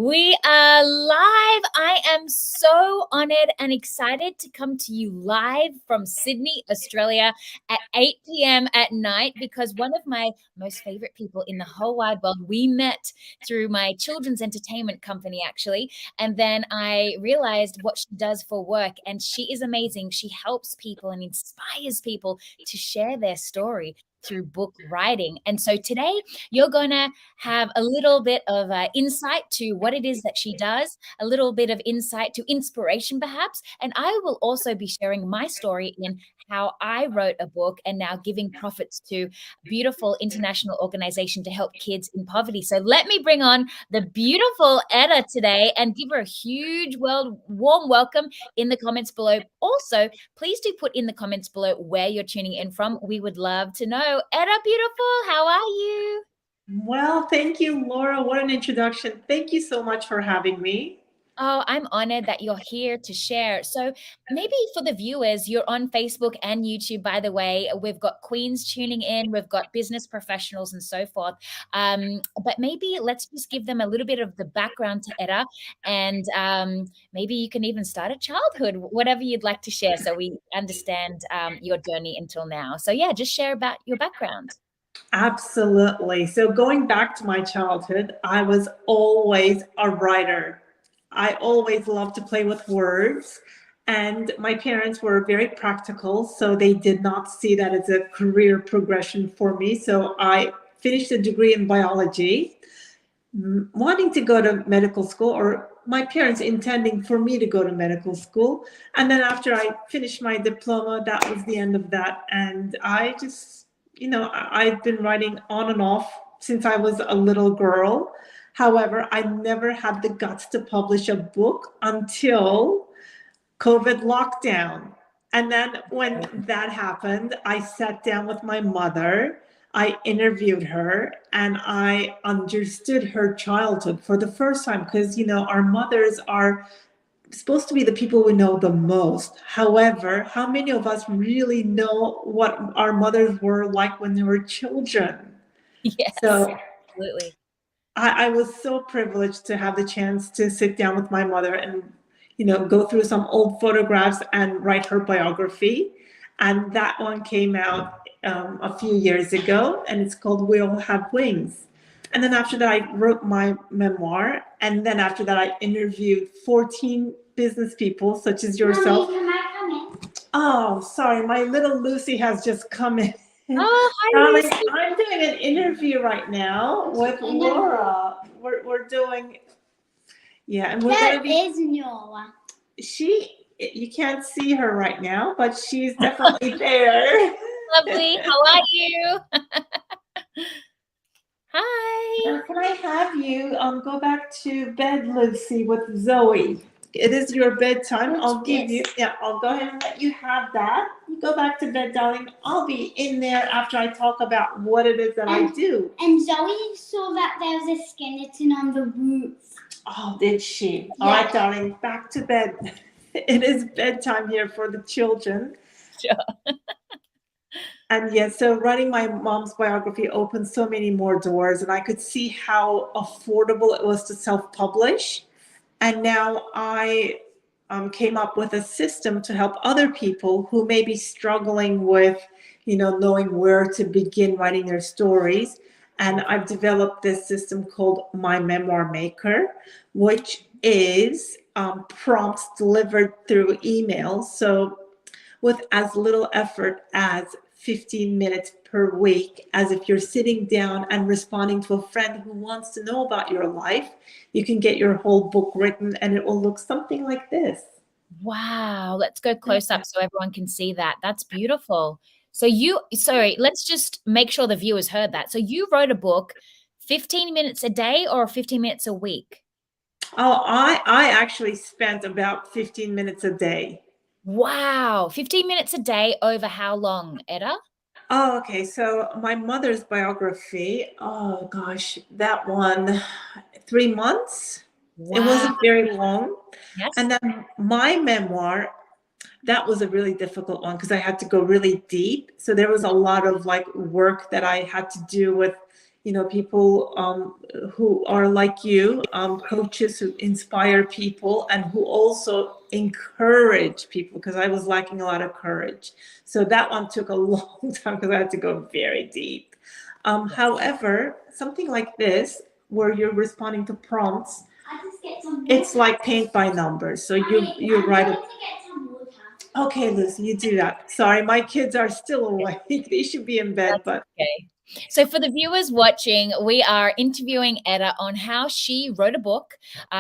We are live. I am so honored and excited to come to you live from Sydney, Australia at 8 p.m. at night because one of my most favorite people in the whole wide world, we met through my children's entertainment company, actually. And then I realized what she does for work, and she is amazing. She helps people and inspires people to share their story through book writing. And so today you're going to have a little bit of insight to what it is that she does, a little bit of insight to inspiration, perhaps. And I will also be sharing my story in how I wrote a book and now giving profits to a beautiful international organization to help kids in poverty. So let me bring on the beautiful Etta today and give her a huge warm welcome in the comments below. Also, please do put in the comments below where you're tuning in from. We would love to know. Etta, beautiful, how are you? Well, thank you, Laura. What an introduction. Thank you so much for having me. Oh, I'm honored that you're here to share. So maybe for the viewers, you're on Facebook and YouTube, by the way. We've got queens tuning in. We've got business professionals and so forth. But maybe let's just give them a little bit of the background to Etta. And maybe you can even start at childhood, whatever you'd like to share so we understand your journey until now. So yeah, just share about your background. Absolutely. So going back to my childhood, I was always a writer. I always loved to play with words. And my parents were very practical, so they did not see that as a career progression for me. So I finished a degree in biology, wanting to go to medical school, or my parents intending for me to go to medical school. And then after I finished my diploma, that was the end of that. And I just, I've been writing on and off since I was a little girl. However, I never had the guts to publish a book until COVID lockdown. And then when that happened, I sat down with my mother, I interviewed her, and I understood her childhood for the first time because, our mothers are supposed to be the people we know the most. However, how many of us really know what our mothers were like when they were children? Yes, So absolutely. I was so privileged to have the chance to sit down with my mother and, go through some old photographs and write her biography. And that one came out a few years ago, and it's called We All Have Wings. And then after that, I wrote my memoir. And then after that, I interviewed 14 business people, such as yourself. Mommy, can I come in? Oh, sorry. My little Lucy has just come in. Oh, hi, Darling, Lucy. I'm doing an interview right now with Laura. We're doing, and we're going to be. There is Noah. You can't see her right now, but she's definitely there. Lovely. How are you? Hi. Now, can I have you go back to bed, Lucy, with Zoe? It is your bedtime. I'll go ahead and let you have that. You go back to bed, darling. I'll be in there after I talk about what it is that I do. And Zoe saw that there was a skeleton on the roof. Oh, did she? Yeah. All right, darling, back to bed. It is bedtime here for the children. Sure. And so writing my mom's biography opened so many more doors, and I could see how affordable it was to self-publish. And now I came up with a system to help other people who may be struggling with, knowing where to begin writing their stories. And I've developed this system called My Memoir Maker, which is prompts delivered through email. So with as little effort as 15 minutes per week, as if you're sitting down and responding to a friend who wants to know about your life, you can get your whole book written, and it will look something like this. Wow. Let's go close up so everyone can see that. That's beautiful. So let's just make sure the viewers heard that. So you wrote a book 15 minutes a day or 15 minutes a week? Oh, I actually spent about 15 minutes a day. Wow. 15 minutes a day over how long, Etta? Oh, okay. So my mother's biography, oh gosh, that one, 3 months. Wow. It wasn't very long. Yes. And then my memoir, that was a really difficult one because I had to go really deep. So there was a lot of work that I had to do with, people who are like you, coaches who inspire people and who also encourage people, because I was lacking a lot of courage. So that one took a long time because I had to go very deep. However, something like this, where you're responding to prompts, it's like paint by numbers. So you write it. Okay, Lucy, you do that. Sorry, my kids are still awake. They should be in bed, but okay. So for the viewers watching, we are interviewing Etta on how she wrote a book.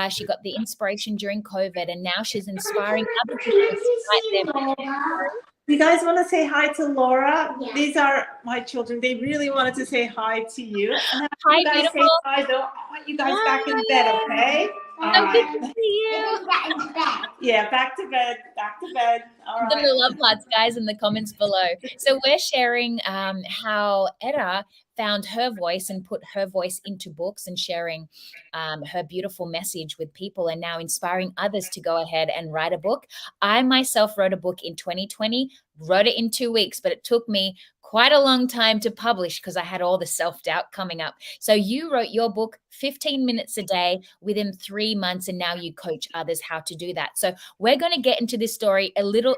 She got the inspiration during COVID, and now she's inspiring other people to write their story. you guys want to say hi to Laura? Yeah. These are my children. They really wanted to say hi to you. And after Hi, you guys beautiful. say hi, though, I want you guys back in bed, okay? So good to see you. Yeah, back to bed. Back to bed. All Give them right. the love hearts, guys, in the comments below. So we're sharing how Etta found her voice and put her voice into books, and sharing her beautiful message with people, and now inspiring others to go ahead and write a book. I myself wrote a book in 2020, wrote it in 2 weeks, but it took me quite a long time to publish because I had all the self-doubt coming up. So you wrote your book 15 minutes a day within 3 months, and now you coach others how to do that. So we're going to get into this story a little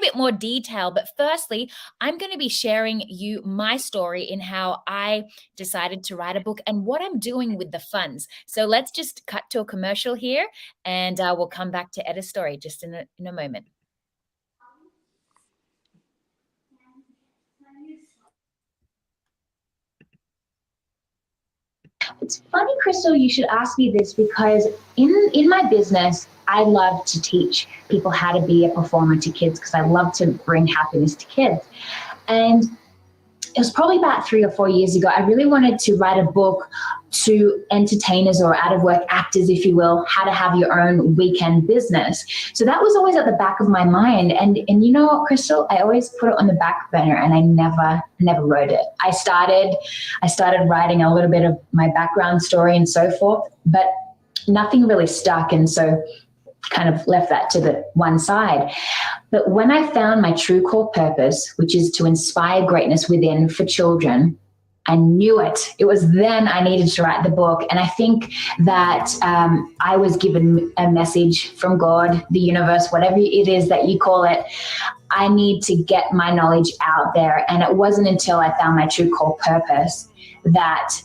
bit more detail. But firstly, I'm going to be sharing you my story in how I decided to write a book and what I'm doing with the funds. So let's just cut to a commercial here, and we'll come back to Etta's story just in a moment. It's funny, Crystal, you should ask me this, because in my business, I love to teach people how to be a performer to kids, because I love to bring happiness to kids. And it was probably about 3 or 4 years ago, I really wanted to write a book to entertainers or out of work actors, if you will, how to have your own weekend business. So that was always at the back of my mind. And you know what, Crystal, I always put it on the back burner, and I never wrote it. I started writing a little bit of my background story and so forth, but nothing really stuck. And so kind of left that to the one side. But when I found my true core purpose, which is to inspire greatness within for children, I knew it. It was then I needed to write the book. And I think that I was given a message from God, the universe, whatever it is that you call it. I need to get my knowledge out there. And it wasn't until I found my true core purpose that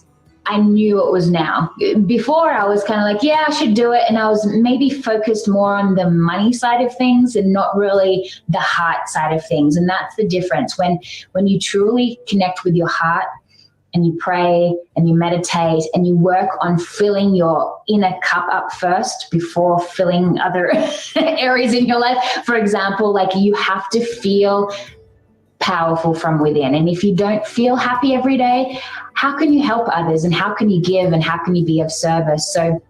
I knew it was now. Before, I was kind of like, yeah, I should do it. And I was maybe focused more on the money side of things and not really the heart side of things. And that's the difference. When you truly connect with your heart, and you pray and you meditate and you work on filling your inner cup up first before filling other areas in your life. For example, like, you have to feel powerful from within. And if you don't feel happy every day, how can you help others, and how can you give, and how can you be of service? So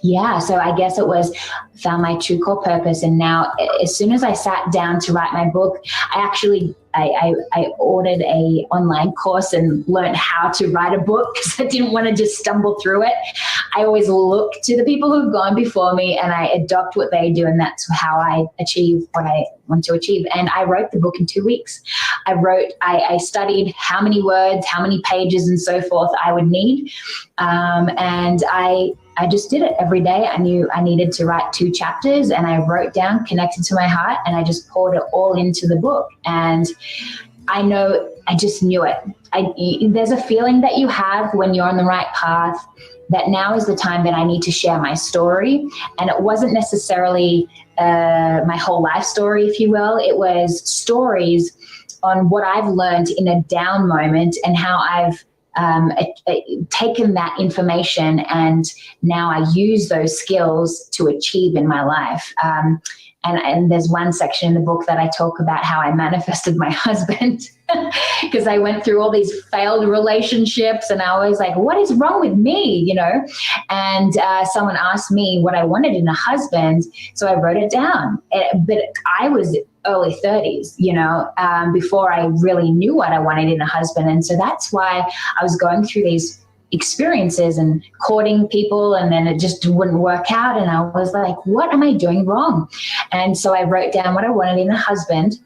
yeah, so I guess it was found my true core purpose. And now, as soon as I sat down to write my book, I ordered a online course and learned how to write a book, because I didn't want to just stumble through it. I always look to the people who've gone before me, and I adopt what they do, and that's how I achieve what I want to achieve. And I wrote the book in 2 weeks. I studied how many words, how many pages, and so forth I would need, and I just did it every day. I knew I needed to write 2 chapters, and I wrote down, connected to my heart, and I just poured it all into the book. And I just knew it. There's a feeling that you have when you're on the right path, that now is the time that I need to share my story. And it wasn't necessarily my whole life story, if you will. It was stories on what I've learned in a down moment, and how I've taken that information, and now I use those skills to achieve in my life. And there's one section in the book that I talk about how I manifested my husband, because I went through all these failed relationships, and I was like, what is wrong with me, And someone asked me what I wanted in a husband, so I wrote it down. But I was early 30s, before I really knew what I wanted in a husband. And so that's why I was going through these experiences and courting people, and then it just wouldn't work out. And I was like, what am I doing wrong? And so I wrote down what I wanted in a husband.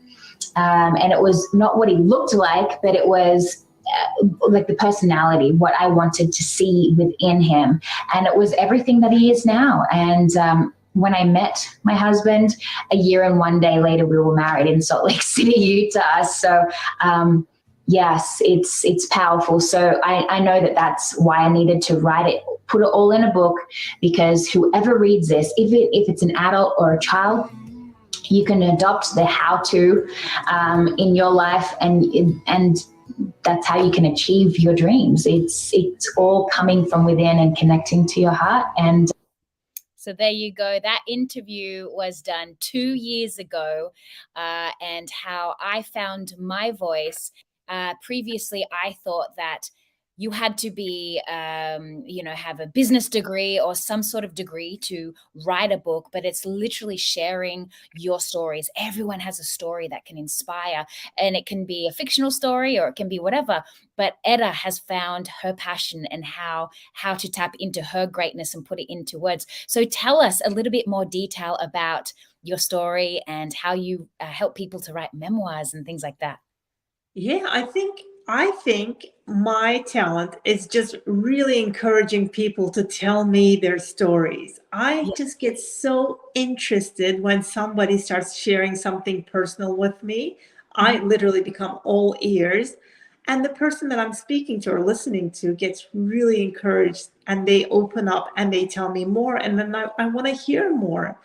And it was not what he looked like, but it was like the personality, what I wanted to see within him. And it was everything that he is now. And when I met my husband, a year and 1 day later, we were married in Salt Lake City, Utah. So yes, it's powerful. So I know that that's why I needed to write it, put it all in a book, because whoever reads this, if it's an adult or a child, you can adopt the how-to in your life, and that's how you can achieve your dreams. It's all coming from within and connecting to your heart. And so there you go. That interview was done 2 years ago, and how I found my voice. Previously, I thought that you had to be, have a business degree or some sort of degree to write a book, but it's literally sharing your stories. Everyone has a story that can inspire, and it can be a fictional story or it can be whatever. But Etta has found her passion and how to tap into her greatness and put it into words. So tell us a little bit more detail about your story and how you help people to write memoirs and things like that. Yeah, I think my talent is just really encouraging people to tell me their stories. I Yeah. just get so interested when somebody starts sharing something personal with me. I literally become all ears. And the person that I'm speaking to or listening to gets really encouraged, and they open up and they tell me more. And then I want to hear more.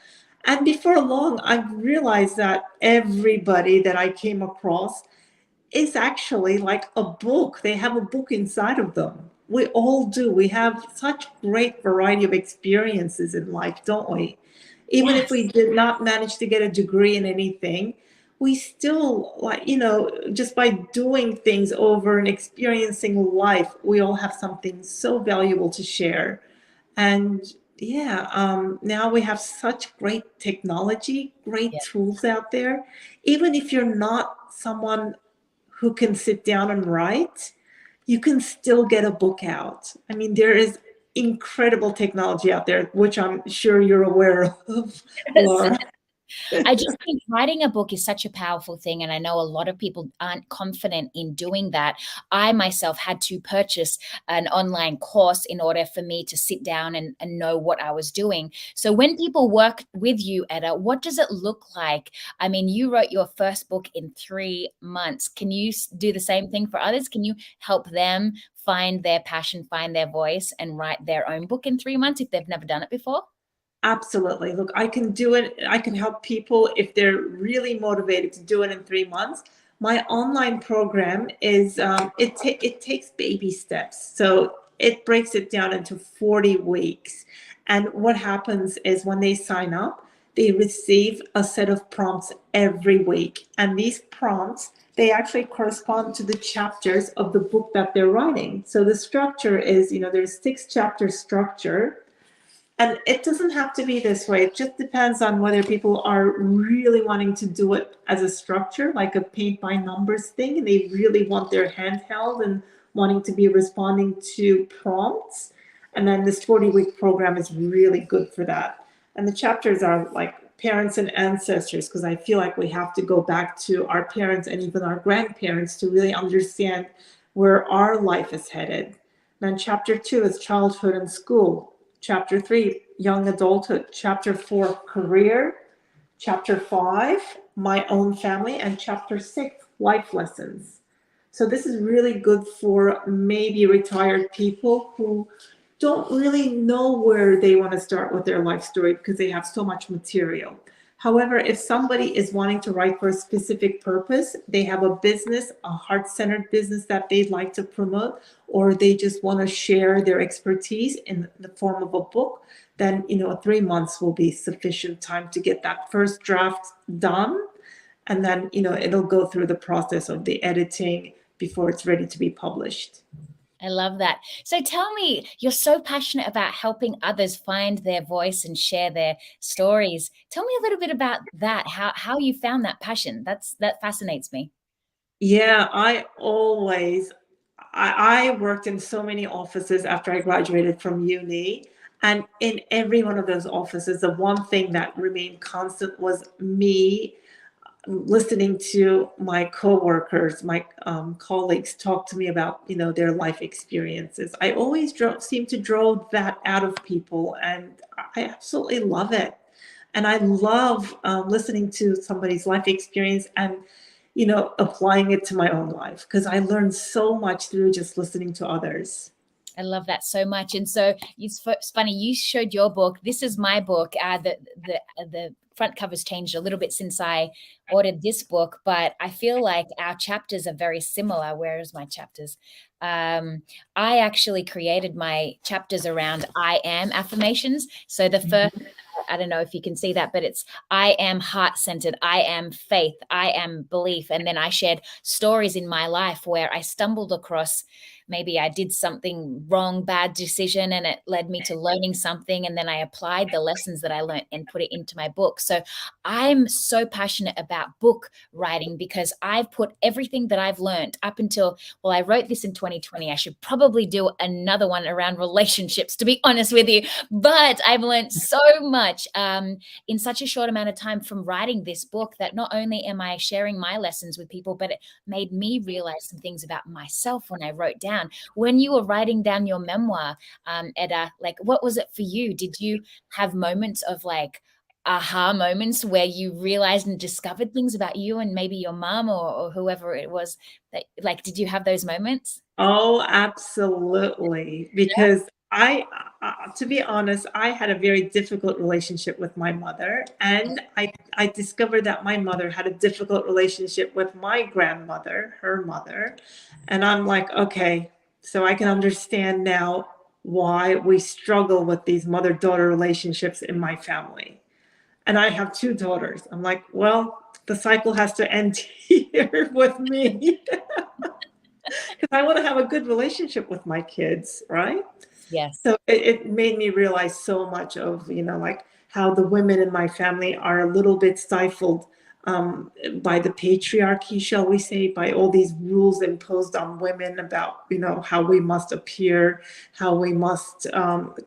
And before long, I realized that everybody that I came across is actually like a book. They have a book inside of them. We all do. We have such great variety of experiences in life, don't we? Even if we Yes. did not manage to get a degree in anything, we still, like, just by doing things over and experiencing life, we all have something so valuable to share. And yeah, now we have such great technology, great Yeah. tools out there. Even if you're not someone who can sit down and write, you can still get a book out. I mean, there is incredible technology out there, which I'm sure you're aware of, Laura. I just think writing a book is such a powerful thing. And I know a lot of people aren't confident in doing that. I myself had to purchase an online course in order for me to sit down and know what I was doing. So when people work with you, Etta, what does it look like? I mean, you wrote your first book in 3 months. Can you do the same thing for others? Can you help them find their passion, find their voice, and write their own book in 3 months if they've never done it before? Absolutely. Look, I can do it. I can help people if they're really motivated to do it in 3 months. My online program is it takes baby steps. So it breaks it down into 40 weeks. And what happens is when they sign up, they receive a set of prompts every week. And these prompts, they actually correspond to the chapters of the book that they're writing. So the structure is, there's 6 chapter structure, and it doesn't have to be this way. It just depends on whether people are really wanting to do it as a structure, like a paint by numbers thing, and they really want their hand held and wanting to be responding to prompts. And then this 40-week program is really good for that. And the chapters are like parents and ancestors, because I feel like we have to go back to our parents and even our grandparents to really understand where our life is headed. Then chapter 2 is childhood and school. Chapter 3, young adulthood. Chapter 4, career. Chapter 5, my own family. And Chapter 6, life lessons. So this is really good for maybe retired people who don't really know where they want to start with their life story because they have so much material. However, if somebody is wanting to write for a specific purpose, they have a business, a heart-centered business that they'd like to promote, or they just want to share their expertise in the form of a book, then 3 months will be sufficient time to get that first draft done. And then it'll go through the process of the editing before it's ready to be published. I love that. So tell me, you're so passionate about helping others find their voice and share their stories. Tell me a little bit about that, how you found that passion. That fascinates me. Yeah, I worked in so many offices after I graduated from uni. And in every one of those offices, the one thing that remained constant was me listening to my coworkers, my colleagues talk to me about, their life experiences. I always seem to draw that out of people, and I absolutely love it. And I love listening to somebody's life experience and, applying it to my own life, because I learned so much through just listening to others. I love that so much. And so it's funny, you showed your book. This is my book. The front cover's changed a little bit since I ordered this book, but I feel like our chapters are very similar. Where's my chapters? I actually created my chapters around I am affirmations. So the first, I don't know if you can see that, but it's I am heart-centered, I am faith, I am belief. And then I shared stories in my life where I stumbled across, maybe I did something wrong, bad decision, and it led me to learning something. And then I applied the lessons that I learned and put it into my book. So I'm so passionate about book writing because I've put everything that I've learned up until, well, I wrote this in 2020. I should probably do another one around relationships, to be honest with you. But I've learned so much in such a short amount of time from writing this book that not only am I sharing my lessons with people, but it made me realize some things about myself when I wrote down. When you were writing down your memoir, Edda, like, what was it for you? Did you have moments of like aha moments where you realized and discovered things about you and maybe your mom or whoever it was that, like, did you have those moments? Oh, absolutely. Because to be honest, I had a very difficult relationship with my mother. And I discovered that my mother had a difficult relationship with my grandmother, her mother. And I'm like, okay, so I can understand now why we struggle with these mother-daughter relationships in my family. And I have two daughters. I'm like, well, the cycle has to end here with me. Because I want to have a good relationship with my kids, right? Yes. So it made me realize so much of, like how the women in my family are a little bit stifled by the patriarchy, shall we say, by all these rules imposed on women about, how we must appear, how we must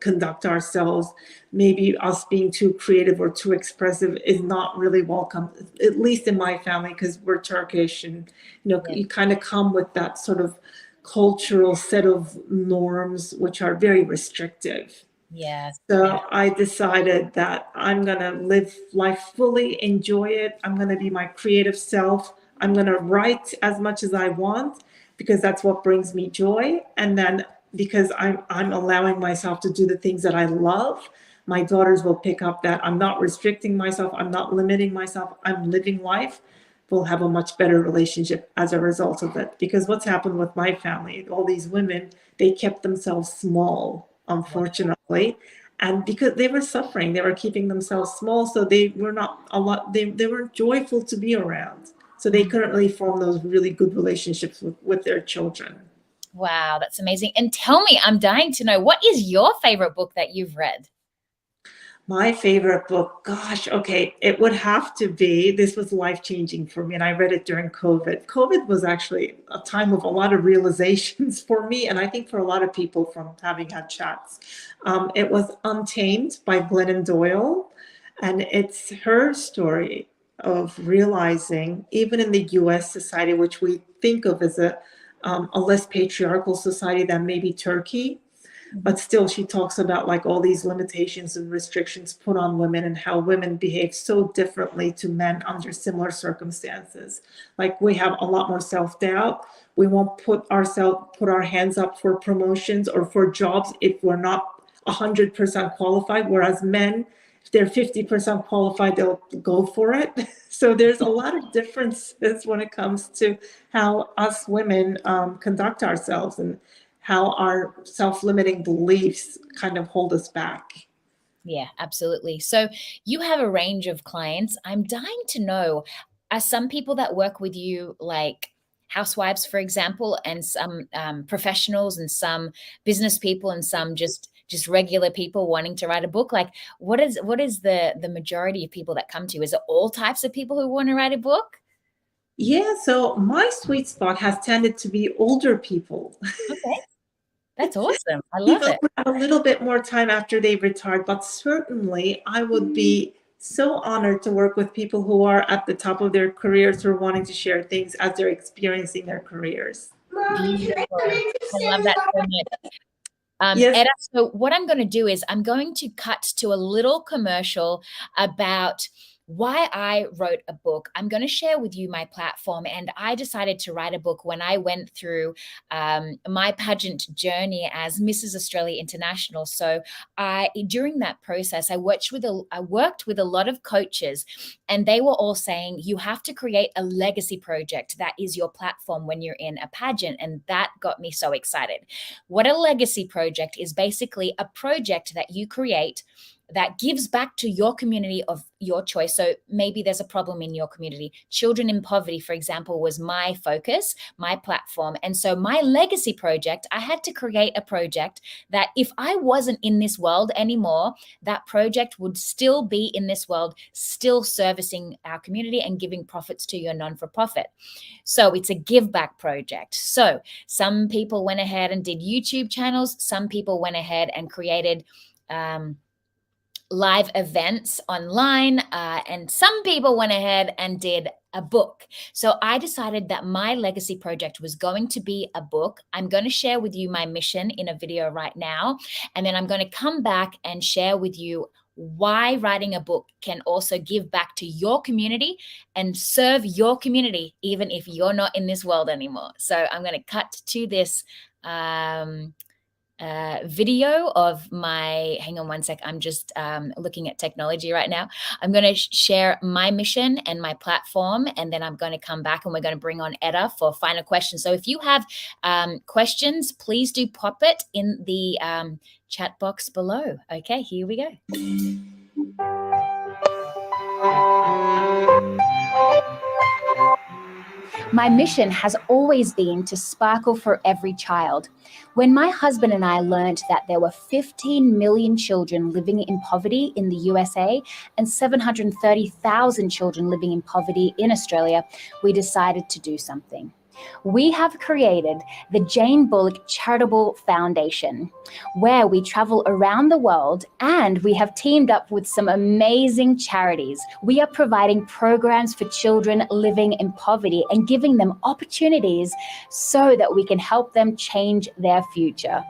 conduct ourselves. Maybe us being too creative or too expressive is not really welcome, at least in my family, because we're Turkish, and, you kind of come with that sort of cultural set of norms which are very restrictive. Yes. So I decided that I'm going to live life fully, enjoy it. I'm going to be my creative self. I'm going to write as much as I want because that's what brings me joy. And then because I'm allowing myself to do the things that I love, my daughters will pick up that I'm not restricting myself. I'm not limiting myself. I'm living life. We'll have a much better relationship as a result of it. Because what's happened with my family, all these women, they kept themselves small, unfortunately. And because they were suffering, they were keeping themselves small. So they were not they weren't joyful to be around. So they couldn't really form those really good relationships with their children. Wow, that's amazing. And tell me, I'm dying to know, what is your favorite book that you've read? My favorite book, gosh, okay, it would have to be, this was life-changing for me, and I read it during COVID. COVID was actually a time of a lot of realizations for me, and I think for a lot of people from having had chats. It was Untamed by Glennon Doyle, and it's her story of realizing, even in the US society, which we think of as a less patriarchal society than maybe Turkey, but still she talks about like all these limitations and restrictions put on women and how women behave so differently to men under similar circumstances. Like we have a lot more self-doubt. We won't put our hands up for promotions or for jobs if we're not 100% qualified, whereas men, if they're 50% qualified, they'll go for it. So there's a lot of differences when it comes to how us women conduct ourselves and how our self-limiting beliefs kind of hold us back. Yeah, absolutely. So you have a range of clients. I'm dying to know, are some people that work with you like housewives, for example, and some professionals and some business people and some just regular people wanting to write a book? Like what is the majority of people that come to you? Is it all types of people who want to write a book? Yeah, so my sweet spot has tended to be older people. Okay. That's awesome. I love People it. who have a little bit more time after they've retired, but certainly I would be so honored to work with people who are at the top of their careers, who are wanting to share things as they're experiencing their careers. Beautiful. I love that so much. Yes. Etta, so what I'm going to do is I'm going to cut to a little commercial about why I wrote a book. I'm going to share with you my platform, and I decided to write a book when I went through my pageant journey as Mrs. Australia International. So during that process, I worked with a lot of coaches, and they were all saying you have to create a legacy project that is your platform when you're in a pageant, and that got me so excited. What a legacy project is basically a project that you create that gives back to your community of your choice. So maybe there's a problem in your community. Children in poverty, for example, was my focus, my platform. And so my legacy project, I had to create a project that if I wasn't in this world anymore, that project would still be in this world, still servicing our community and giving profits to your non-for-profit. So it's a give back project. So some people went ahead and did YouTube channels. Some people went ahead and created live events online, and some people went ahead and did a book. So I decided that my legacy project was going to be a book. I'm going to share with you my mission in a video right now, and then I'm going to come back and share with you why writing a book can also give back to your community and serve your community, even if you're not in this world anymore. So I'm going to cut to this video of my, hang on one sec, I'm just looking at technology right now. I'm going to share my mission and my platform, and then I'm going to come back and we're going to bring on Etta for final questions. So if you have questions, please do pop it in the chat box below. Okay, here we go. My mission has always been to sparkle for every child. When my husband and I learned that there were 15 million children living in poverty in the USA and 730,000 children living in poverty in Australia, we decided to do something. We have created the Jane Bullock Charitable Foundation, where we travel around the world and we have teamed up with some amazing charities. We are providing programs for children living in poverty and giving them opportunities so that we can help them change their future.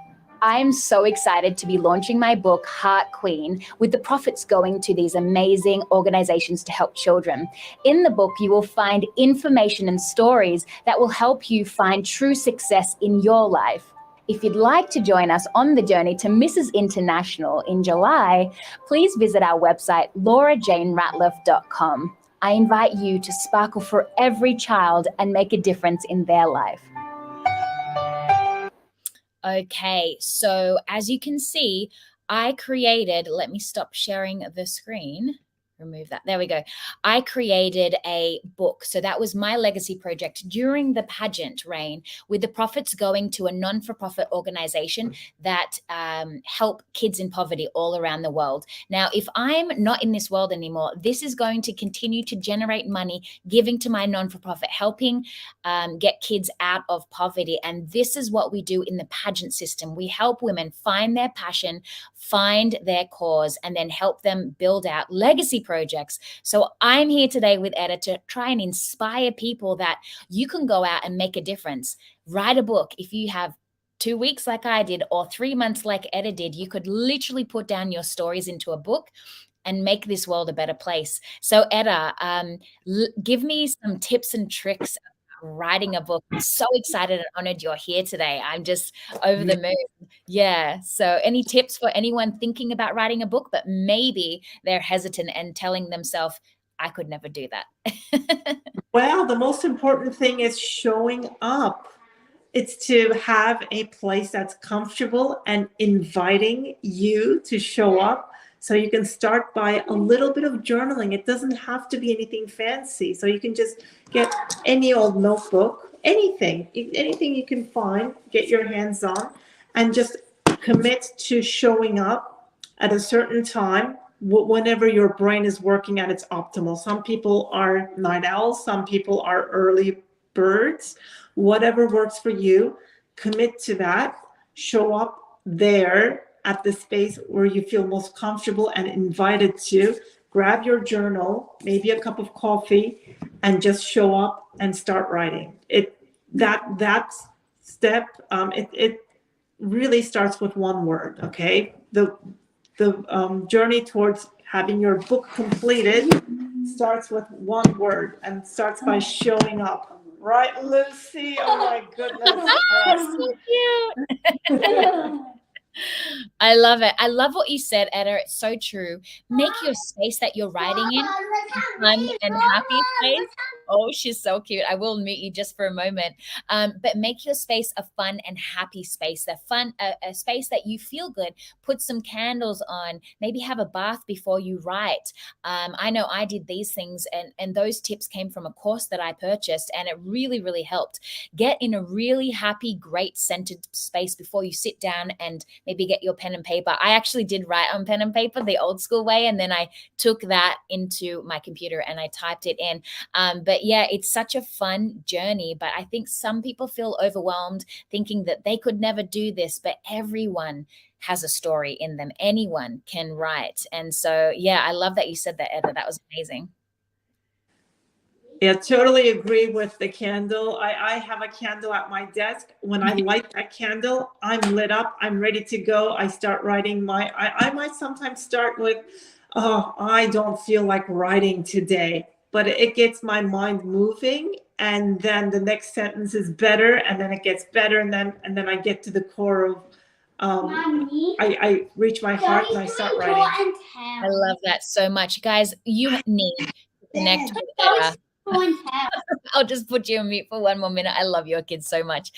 I'm so excited to be launching my book, Heart Queen, with the profits going to these amazing organizations to help children. In the book, you will find information and stories that will help you find true success in your life. If you'd like to join us on the journey to Mrs. International in July, please visit our website, laurajaneratliff.com. I invite you to sparkle for every child and make a difference in their life. Okay, so as you can see, I created, let me stop sharing the screen. Remove that. There we go. I created a book. So that was my legacy project during the pageant reign, with the profits going to a non-for-profit organization that help kids in poverty all around the world. Now, if I'm not in this world anymore, this is going to continue to generate money, giving to my non-for-profit, helping get kids out of poverty. And this is what we do in the pageant system. We help women find their passion, find their cause, and then help them build out legacy projects. So I'm here today with Etta to try and inspire people that you can go out and make a difference. Write a book. If you have 2 weeks like I did, or 3 months like Etta did, you could literally put down your stories into a book and make this world a better place. So Etta, give me some tips and tricks about writing a book. I'm so excited and honored you're here today. I'm just over the moon. Yeah. So any tips for anyone thinking about writing a book, but maybe they're hesitant and telling themselves, I could never do that? Well, the most important thing is showing up. It's to have a place that's comfortable and inviting you to show up. So you can start by a little bit of journaling. It doesn't have to be anything fancy. So you can just get any old notebook, anything you can find, get your hands on, and just commit to showing up at a certain time whenever your brain is working at its optimal. Some people are night owls, some people are early birds. Whatever works for you, commit to that. Show up there at the space where you feel most comfortable and invited to, grab your journal, maybe a cup of coffee, and just show up and start writing. That step, it really starts with one word. Okay, the journey towards having your book completed starts with one word and starts by showing up. Right, Lucy? Oh my goodness. So cute. I love it. I love what you said, Etta. It's so true. Make your space that you're writing in a fun and happy space. Oh, she's so cute. I will mute you just for a moment. But make your space a fun and happy space. A space that you feel good. Put some candles on. Maybe have a bath before you write. I know I did these things, and those tips came from a course that I purchased, and it really, really helped. Get in a really happy, great centered space before you sit down and maybe get your pen and paper. I actually did write on pen and paper the old school way, and then I took that into my computer and I typed it in. But yeah, it's such a fun journey. But I think some people feel overwhelmed thinking that they could never do this, but everyone has a story in them. Anyone can write. And so, yeah, I love that you said that, Etta. That was amazing. Yeah, totally agree with the candle. I have a candle at my desk. When I light that candle, I'm lit up. I'm ready to go. I start writing I might sometimes start with, oh, I don't feel like writing today, but it gets my mind moving. And then the next sentence is better, and then it gets better. And then I get to the core of, I reach my heart and I start writing. I love that so much. Guys, you need to connect with Etta. I'll just put you on mute for one more minute. I love your kids so much.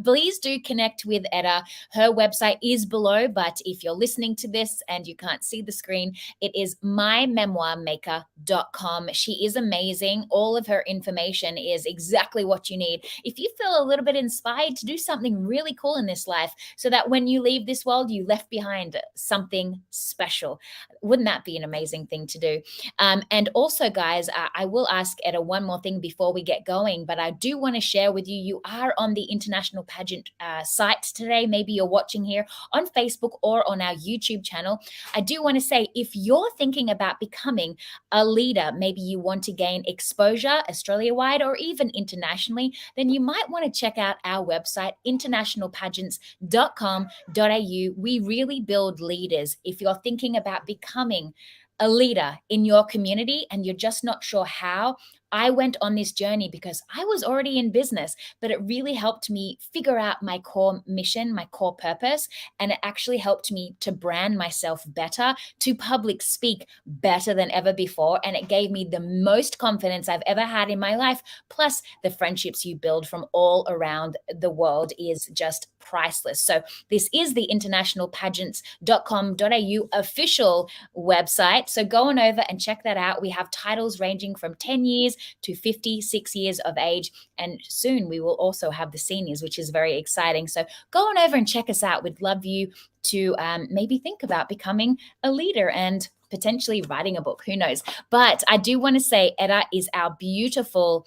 Please do connect with Etta. Her website is below, but if you're listening to this and you can't see the screen, it is mymemoirmaker.com. She is amazing. All of her information is exactly what you need. If you feel a little bit inspired to do something really cool in this life so that when you leave this world, you left behind something special. Wouldn't that be an amazing thing to do? And also, guys, I will ask Etta one more thing before we get going, but I do want to share with you, you are on the International Pageant site today. Maybe you're watching here on Facebook or on our YouTube channel. I do want to say, if you're thinking about becoming a leader, maybe you want to gain exposure Australia-wide or even internationally, then you might want to check out our website, internationalpageants.com.au. We really build leaders. If you're thinking about becoming a leader in your community and you're just not sure how, I went on this journey because I was already in business, but it really helped me figure out my core mission, my core purpose, and it actually helped me to brand myself better, to public speak better than ever before, and it gave me the most confidence I've ever had in my life. Plus, the friendships you build from all around the world is just priceless. So this is the internationalpageants.com.au official website. So go on over and check that out. We have titles ranging from 10 years to 56 years of age. And soon we will also have the seniors, which is very exciting. So go on over and check us out. We'd love you to maybe think about becoming a leader and potentially writing a book. Who knows? But I do want to say Etta is our beautiful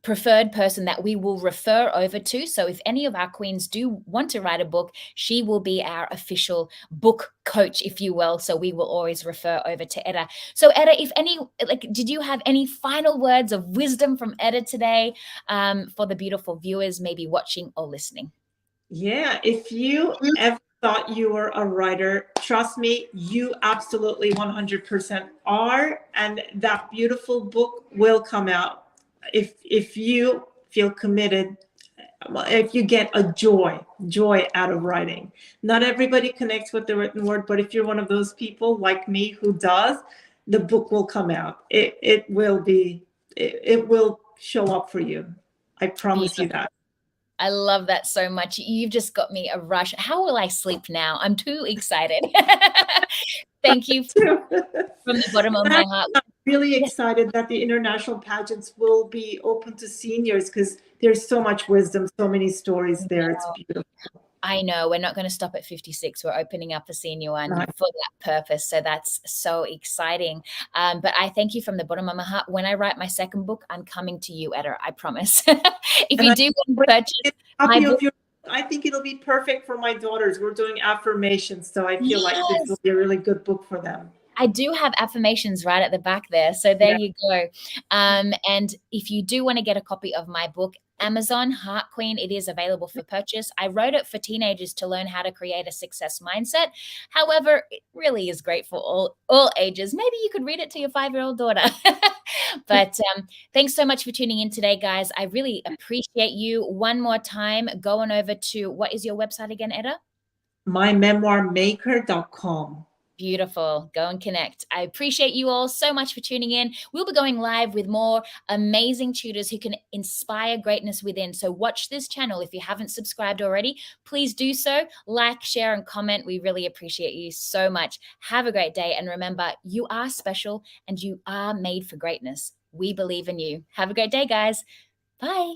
preferred person that we will refer over to. So if any of our queens do want to write a book, she will be our official book coach, if you will. So we will always refer over to Etta. So Etta, if any, did you have any final words of wisdom from Etta today for the beautiful viewers, maybe watching or listening? Yeah, if you ever thought you were a writer, trust me, you absolutely 100% are, and that beautiful book will come out. If you feel committed, if you get a joy out of writing. Not everybody connects with the written word, but if you're one of those people like me who does, the book will come out. It will show up for you. I promise you that. I love that so much. You've just got me a rush. How will I sleep now? I'm too excited. Thank you from the bottom of my heart. I'm really excited that the international pageants will be open to seniors because there's so much wisdom, so many stories there. It's beautiful. I know we're not going to stop at 56. We're opening up a senior one for that purpose. So that's so exciting. But I thank you from the bottom of my heart. When I write my second book, I'm coming to you, Etta, I promise. If you do want to purchase my book, I think it'll be perfect for my daughters. We're doing affirmations. So I feel like this will be a really good book for them. I do have affirmations right at the back there. So there you go. And if you do want to get a copy of my book, Amazon Heart Queen, it is available for purchase. I wrote it for teenagers to learn how to create a success mindset. However, it really is great for all ages. Maybe you could read it to your 5-year-old daughter. But thanks so much for tuning in today, guys. I really appreciate you. One more time, going over to, what is your website again, Etta? mymemoirmaker.com. Beautiful. Go and connect. I appreciate you all so much for tuning in. We'll be going live with more amazing tutors who can inspire greatness within. So watch this channel. If you haven't subscribed already, please do so. Like, share, and comment. We really appreciate you so much. Have a great day. And remember, you are special and you are made for greatness. We believe in you. Have a great day, guys. Bye.